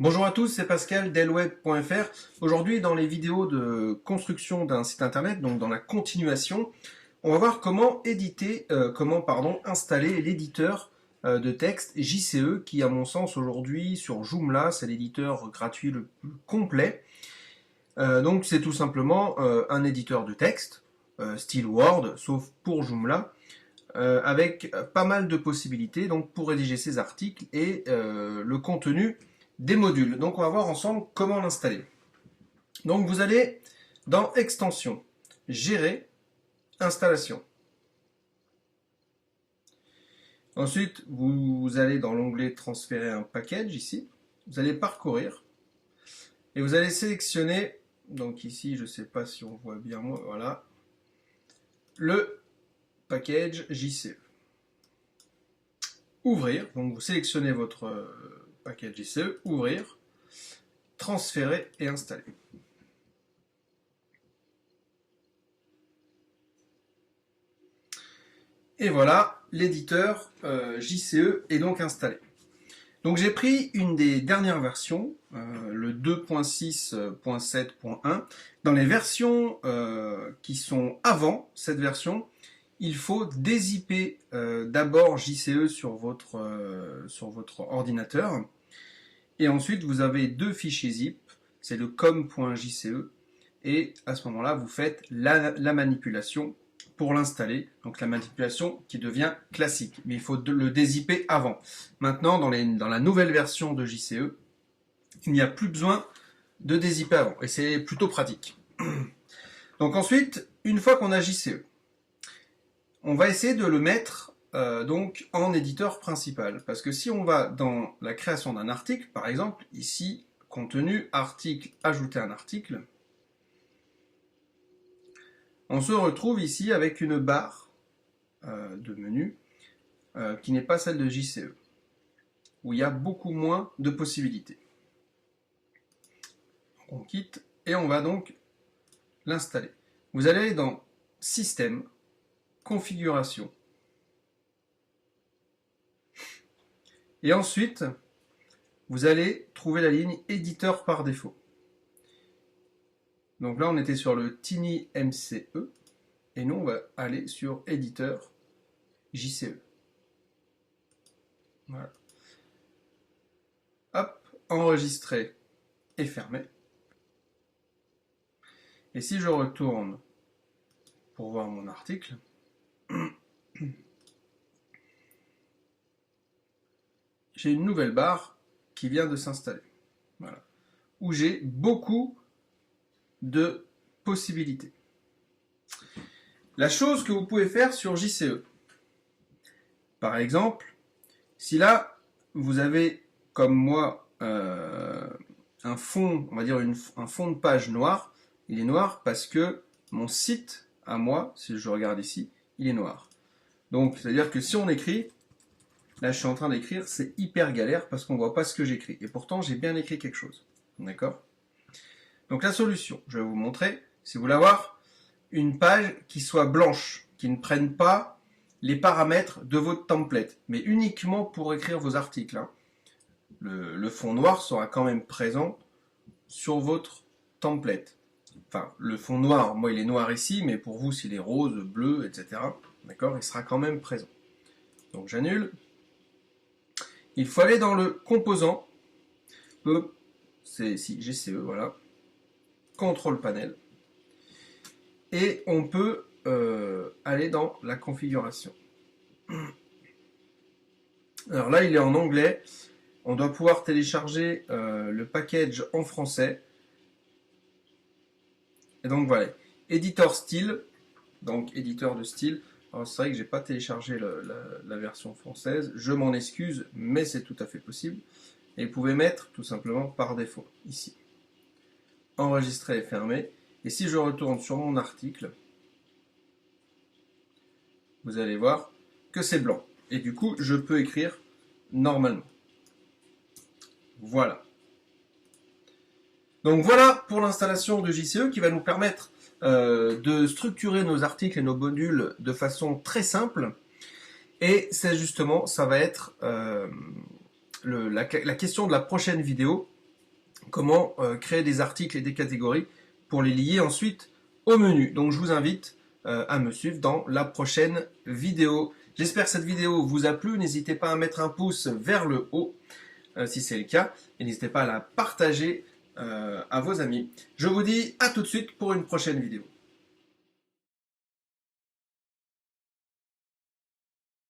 Bonjour à tous, c'est Pascal d'Elweb.fr. Aujourd'hui, dans les vidéos de construction d'un site internet, donc dans la continuation, on va voir comment installer l'éditeur de texte JCE, qui à mon sens aujourd'hui sur Joomla, c'est l'éditeur gratuit le plus complet. Donc c'est tout simplement un éditeur de texte, style Word, sauf pour Joomla, avec pas mal de possibilités donc pour rédiger ses articles et le contenu des modules. Donc on va voir ensemble comment l'installer. Donc vous allez dans Extensions, Gérer, Installation. Ensuite, vous allez dans l'onglet Transférer un package ici. Vous allez parcourir et vous allez sélectionner, donc ici je ne sais pas si on voit bien moi, voilà, le package JCE. Ouvrir, donc vous sélectionnez votre package JCE, ouvrir, transférer et installer. Et voilà, l'éditeur JCE est donc installé. Donc j'ai pris une des dernières versions, le 2.6.7.1. Dans les versions qui sont avant cette version, il faut dézipper d'abord JCE sur votre ordinateur. Et ensuite, vous avez deux fichiers zip, c'est le com.jce. Et à ce moment-là, vous faites la manipulation pour l'installer. Donc la manipulation qui devient classique. Mais il faut le dézipper avant. Maintenant, dans la nouvelle version de JCE, il n'y a plus besoin de dézipper avant. Et c'est plutôt pratique. Donc ensuite, une fois qu'on a JCE, on va essayer de le mettre donc en éditeur principal. Parce que si on va dans la création d'un article, par exemple, ici, contenu, article, ajouter un article, on se retrouve ici avec une barre de menu qui n'est pas celle de JCE, où il y a beaucoup moins de possibilités. On quitte et on va donc l'installer. Vous allez dans Système, Configuration, et ensuite, vous allez trouver la ligne éditeur par défaut. Donc là, on était sur le TinyMCE, et nous, on va aller sur éditeur JCE. Voilà. Hop, enregistrer et fermer. Et si je retourne pour voir mon article, j'ai une nouvelle barre qui vient de s'installer. Voilà. Où j'ai beaucoup de possibilités. La chose que vous pouvez faire sur JCE, par exemple, si là vous avez comme moi un fond, on va dire un fond de page noir, il est noir parce que mon site à moi, si je regarde ici, il est noir. Donc c'est-à-dire que si on écrit, là je suis en train d'écrire, c'est hyper galère parce qu'on ne voit pas ce que j'écris. Et pourtant j'ai bien écrit quelque chose. D'accord ? Donc la solution, je vais vous montrer, si vous voulez avoir une page qui soit blanche, qui ne prenne pas les paramètres de votre template, mais uniquement pour écrire vos articles. Hein. Le fond noir sera quand même présent sur votre template. Enfin, le fond noir, moi il est noir ici, mais pour vous s'il est rose, bleu, etc. D'accord, il sera quand même présent. Donc j'annule. Il faut aller dans le composant. C'est ici, JCE, voilà. Contrôle panel. Et on peut aller dans la configuration. Alors là, il est en anglais. On doit pouvoir télécharger le package en français. Et donc voilà. Éditeur style. Donc éditeur de style. Alors c'est vrai que j'ai pas téléchargé la version française. Je m'en excuse, mais c'est tout à fait possible. Et vous pouvez mettre tout simplement par défaut ici. Enregistrer et fermer. Et si je retourne sur mon article, vous allez voir que c'est blanc. Et du coup, je peux écrire normalement. Voilà. Donc voilà pour l'installation de JCE qui va nous permettre de structurer nos articles et nos modules de façon très simple. Et c'est justement, ça va être la question de la prochaine vidéo. comment créer des articles et des catégories pour les lier ensuite au menu. Donc je vous invite à me suivre dans la prochaine vidéo. J'espère que cette vidéo vous a plu. N'hésitez pas à mettre un pouce vers le haut si c'est le cas. Et n'hésitez pas à la partager à vos amis. Je vous dis à tout de suite pour une prochaine vidéo.